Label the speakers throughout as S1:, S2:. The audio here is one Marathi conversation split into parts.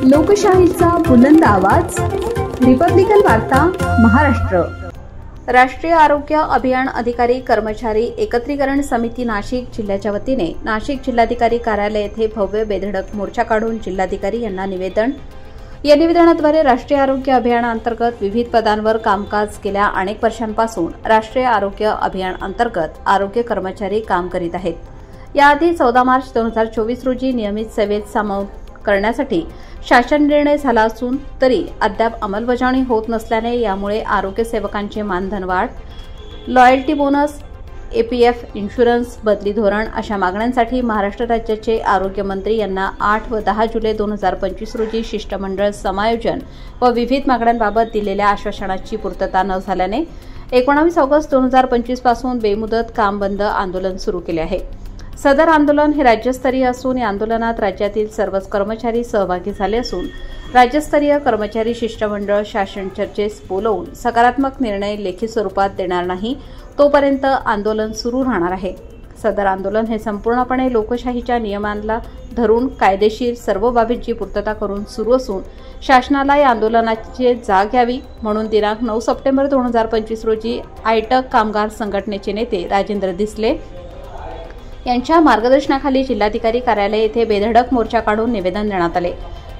S1: लोकशाहीचा बुलंद आवाज, रिपब्लिकन वार्ता महाराष्ट्र। राष्ट्रीय आरोग्य अभियान अधिकारी कर्मचारी एकत्रीकरण समिती नाशिक जिल्ह्याच्या वतीने नाशिक जिल्हाधिकारी कार्यालय येथे भव्य बेधडक मोर्चा काढून जिल्हाधिकारी यांना निवेदन। या निवेदनाद्वारे राष्ट्रीय आरोग्य अभियानांतर्गत विविध पदांवर कामकाज गेल्या अनेक वर्षांपासून राष्ट्रीय आरोग्य अभियान अंतर्गत आरोग्य कर्मचारी काम करीत आहेत। याआधी 14 मार्च 2024 रोजी नियमित सेवेत सामावून करण्यासाठी शासन निर्णय झाला असून तरी अद्याप अंमलबजावणी होत नसल्याने यामुळे आरोग्य सेवकांचे मानधन वाढ, लॉयल्टी बोनस, एपीएफ इन्शुरन्स, बदली धोरण अशा मागण्यांसाठी महाराष्ट्र राज्याचे आरोग्य मंत्री यांना 8 व 10 जुलै 2025 रोजी शिष्टमंडळ समायोजन व विविध मागण्यांबाबत दिलेल्या आश्वासनाची पूर्तता न झाल्याने 19 ऑगस्ट 2025 पासून बेमुदत काम बंद आंदोलन सुरू केले आहे। सदर आंदोलन हे राज्यस्तरीय असून या आंदोलनात राज्यातील सर्वच कर्मचारी सहभागी झाले असून राज्यस्तरीय कर्मचारी शिष्टमंडळ शासन चर्चेस बोलवून सकारात्मक निर्णय लेखी स्वरूपात देणार नाही तोपर्यंत आंदोलन सुरू राहणार आहे। सदर आंदोलन हे संपूर्णपणे लोकशाहीच्या नियमांना धरून कायदेशीर सर्व बाबींची पूर्तता करून सुरू असून शासनाला या आंदोलनाची जाग यावी म्हणून दिनांक 9 सप्टेंबर 2025 रोजी आयटक कामगार संघटनेचे नेते राजेंद्र दिसले यांच्या मार्गदर्शनाखाली जिल्हाधिकारी कार्यालय येथे बेधडक मोर्चा काढून निवेदन देण्यात आले।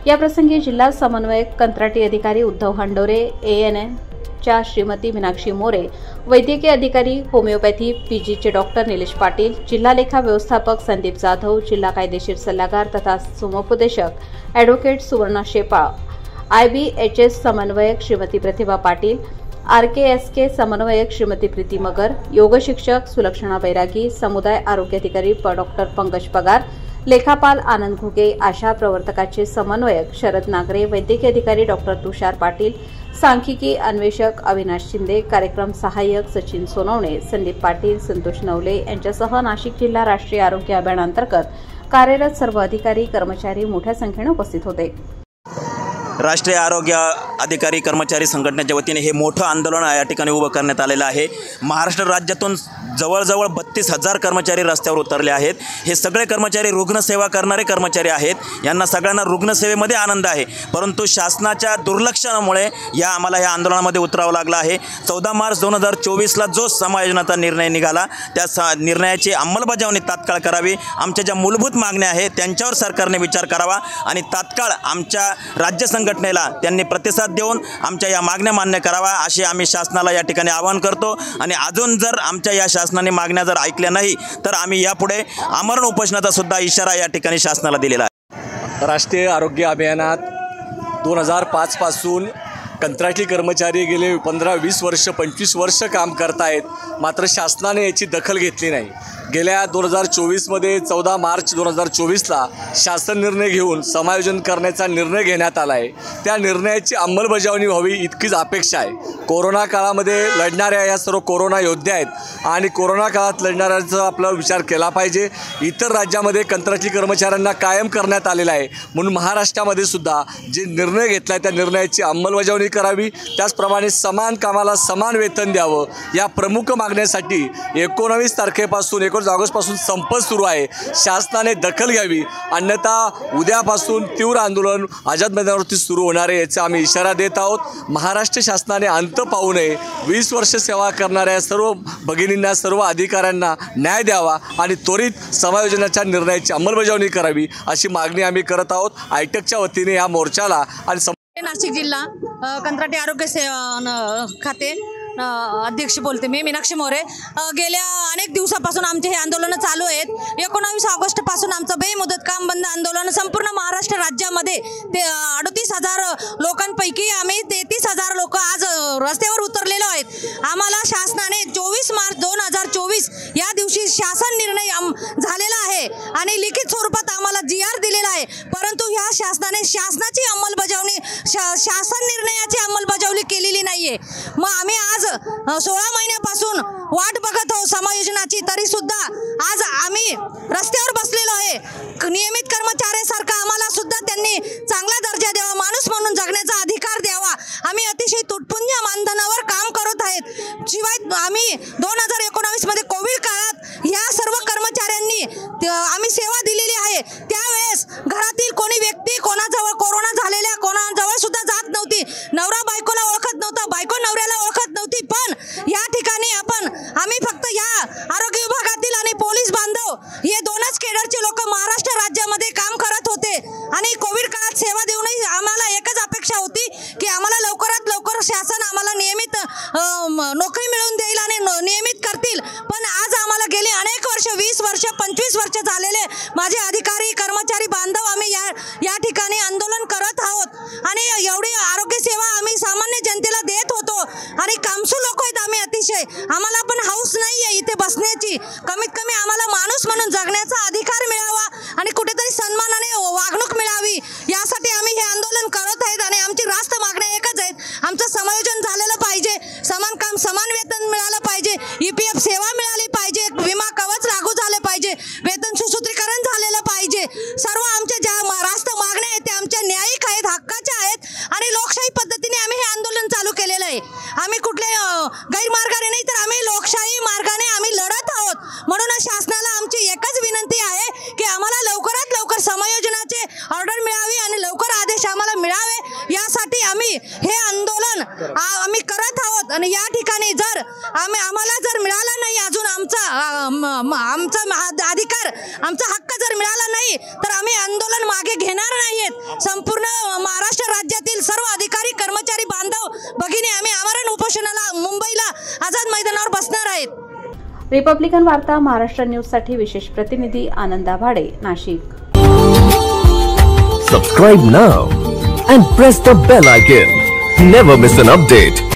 S1: याप्रसंगी जिल्हा समन्वयक कंत्राटी अधिकारी उद्धव हांडोरे, एएनएमच्या श्रीमती मीनाक्षी मोरे, वैद्यकीय अधिकारी होमिओपॅथी पीजीचे डॉक्टर निलेश पाटील, जिल्हा लेखा व्यवस्थापक संदीप जाधव, जिल्हा कायदेशीर सल्लागार तथा समुपदेशक ॲडव्होकेट सुवर्णा शेपाळ, IBHS समन्वयक श्रीमती प्रतिभा पाटील, RKSK समन्वयक श्रीमती प्रीती मगर, योग शिक्षक सुलक्षणा बैरागी, समुदाय आरोग्य अधिकारी डॉक्टर पंकज पगार, लेखापाल आनंद घुगे, आशा प्रवर्तकाचे समन्वयक शरद नागरे, वैद्यकीय अधिकारी डॉक्टर तुषार पाटील, सांख्यिकी अन्वेषक अविनाश शिंदे, कार्यक्रम सहाय्यक सचिन सोनवणे, संदीप पाटील, संतोष नवले यांच्यासह नाशिक जिल्हा राष्ट्रीय आरोग्य अभियानांतर्गत कार्यरत सर्व अधिकारी कर्मचारी मोठ्या संख्येने उपस्थित होते।
S2: राष्ट्रीय आरोग्य अधिकारी कर्मचारी संघटनेच्या वतीने हे मोठं आंदोलन या ठिकाणी उभं करण्यात आलेलं आहे। महाराष्ट्र राज्यातून जवळजवळ 32,000 कर्मचारी रस्त्यावर उतरले आहेत। हे सगळे कर्मचारी रुग्णसेवा करणारे कर्मचारी आहेत। यांना सगळ्यांना रुग्णसेवेमध्ये आनंद आहे, परंतु शासनाच्या दुर्लक्षामुळे आम्हाला या आंदोलनामध्ये उतरावं लागलं आहे। 14 मार्च 2024ला जो समायोजनाचा निर्णय निघाला त्या निर्णयाची अंमलबजावणी तात्काळ करावी। आमच्या ज्या मूलभूत मागण्या आहेत त्यांच्यावर सरकारने विचार करावा आणि तात्काळ आमच्या राज्य संघटनेला त्यांनी प्रतिसाद देऊन आमच्या या मागण्या मान्य करावा अशी आम्ही शासनाला या ठिकाणी आवाहन करतो। आणि अजून जर आमच्या या शासनाने मागण्या जर ऐकल्या नाही तर आम्ही यापुढे आमरण उपोषणाचा सुद्धा इशारा या ठिकाणी शासनाला दिलेला आहे।
S3: राष्ट्रीय आरोग्य अभियानात 2005 पासून कंत्राटी कर्मचारी गेले 15-20 वर्ष 25 वर्ष काम करतायत, मात्र शासनाने याची दखल घेतली नाही। गेल्या 2024मध्ये 14 मार्च 2024ला शासन निर्णय घेऊन समायोजन करण्याचा निर्णय घेण्यात आला आहे। त्या निर्णयाची अंमलबजावणी व्हावी इतकीच अपेक्षा आहे। कोरोना काळामध्ये लढणाऱ्या या सर्व कोरोना योद्धे आहेत आणि कोरोना काळात लढणाऱ्यांचा आपला विचार केला पाहिजे। इतर राज्यामध्ये कंत्राटी कर्मचाऱ्यांना कायम करण्यात आलेला आहे, म्हणून महाराष्ट्रामध्ये सुद्धा जे निर्णय घेतला आहे त्या निर्णयाची अंमलबजावणी करावी। त्याचप्रमाणे समान कामाला समान वेतन द्यावं या प्रमुख मागण्यासाठी 19 तारखेपासून 19 ऑगस्टपासून संप सुरू आहे। शासनाने दखल घ्यावी, अन्यथा उद्यापासून तीव्र आंदोलन आझाद मैदानावरती सुरू होणार आहे याचा आम्ही इशारा देत आहोत। महाराष्ट्र शासनाने अंत पाहू नये, 20 वर्ष सेवा करणाऱ्या सर्व भगिनींना सर्व अधिकाऱ्यांना न्याय द्यावा आणि त्वरित समायोजनाच्या निर्णयाची अंमलबजावणी करावी अशी मागणी आम्ही करत आहोत। आयटकच्या वतीने या मोर्चाला आणि
S4: नाशिक जिल्हा कंत्राटी आरोग्य खाते अध्यक्ष बोलते मी, मीनाक्षी मोरे। गेल्या अनेक दिवसापासून आमचे हे आंदोलन चालू आहेत। 19 ऑगस्टपासून आमचं बेमुदत काम बंद आंदोलन संपूर्ण महाराष्ट्र राज्यामध्ये ते 38,000 लोकांपैकी आम्ही 33,000 लोक आज रस्त्यावर उतरलेलो आहेत। आम्हाला शासनाने 24 मार्च 2024 या दिवशी शासन निर्णय झालेला आहे आणि लिखित स्वरूपात आम्हाला GR दिलेला आहे, परंतु ह्या शासनाने शासनाची अंमलबजावणी शासन निर्णयाची अंमलबजावणी केलेली नाहीये। मग आम्ही आज 16 महिन्यापासून वाट बघत आहोत समायोजनाची, तरी सुद्धा आज आम्ही रस्त्यावर बसलेलो आहे। नियमित कर्मचाऱ्यासारखा आम्हाला सुद्धा त्यांनी चांगला दर्जा द्यावा, माणूस म्हणून जगण्याचा अधिकार द्यावा। आम्ही अतिशय तुटपुंज मानधनावर काम करत आहेत। शिवाय आम्ही 2019 मध्ये कोविड काळात ह्या सर्व कर्मचाऱ्यांनी आम्ही सेवा दिलेली आहे। त्यावेळेस घरातील कोणी व्यक्ती कोणाजवळ कोरोना झालेला आणि कोविड काळात सेवा देऊनही आम्हाला एकच अपेक्षा होती की आम्हाला लवकरात लवकर शासन आम्हाला नियमित नोकरी मिळवून देईल आणि नियमित करतील। पण आज आम्हाला गेली अनेक वर्ष 20 वर्ष 25 वर्ष झालेले माझे अधिकारी कर्मचारी बांधव आम्ही या ठिकाणी आंदोलन करत आहोत आणि एवढी आरोग्य सेवा आम्ही सामान्य जनतेला देत होतो आणि कामसू लोक आहेत आम्ही अतिशय, आम्हाला पण हाऊस नाहीये इथे बसण्याची, कमीत कमी आम्हाला माणूस म्हणून जगण्याचा अधिकार मिळावा आणि कुठेतरी सन्मानाने वागणूक मिळावी यासाठी आम्ही हे आंदोलन करत आहेत। आणि आमची रास्त मागण्या एकच आहेत, आमचं समायोजन झालेलं पाहिजे, समान काम समान वेतन मिळालं पाहिजे, EPF सेवा मिळाली पाहिजे, विमा कवच लागू झाले पाहिजे, वेतन सुसूत्रीकरण झालेलं पाहिजे। सर्व आमच्या ज्या रास्त मागण्या आहेत त्या आमच्या न्यायिक आहेत, हक्काच्या आहेत आणि लोकशाही पद्धतीने आम्ही हे आंदोलन चालू केलेलं आहे। आम्ही कुठले गैरमार्गाने नाही तर आम्ही लोकशाही मार्गाने आम्ही लढत आहोत। म्हणून शासनाला आमची एकच विनंती आहे की आम्हाला लवकरात लवकर समायोजनाचे ऑर्डर मिळावी आणि लवकर आदेश आम्हाला मिळावे यासाठी आम्ही हे आंदोलन आम्ही करत आहोत। आणि या ठिकाणी जर आम्हाला जर मिळाला नाही अजून आमचा अधिकार आमचा हक्क जर मिळाला नाही तर आम्ही आंदोलन मागे घेणार नाहीत। संपूर्ण महाराष्ट्र राज्यातील सर्व अधिकारी कर्मचारी बांधव भगिनी आम्ही आमरण उपोषणाला मुंबईला आझाद मैदानावर बसणार आहेत।
S1: रिपब्लिकन वार्ता महाराष्ट्र न्यूज साठी विशेष प्रतिनिधी आनंदा भाडे, Nashik.
S5: Subscribe now and press the bell icon. Never miss an update.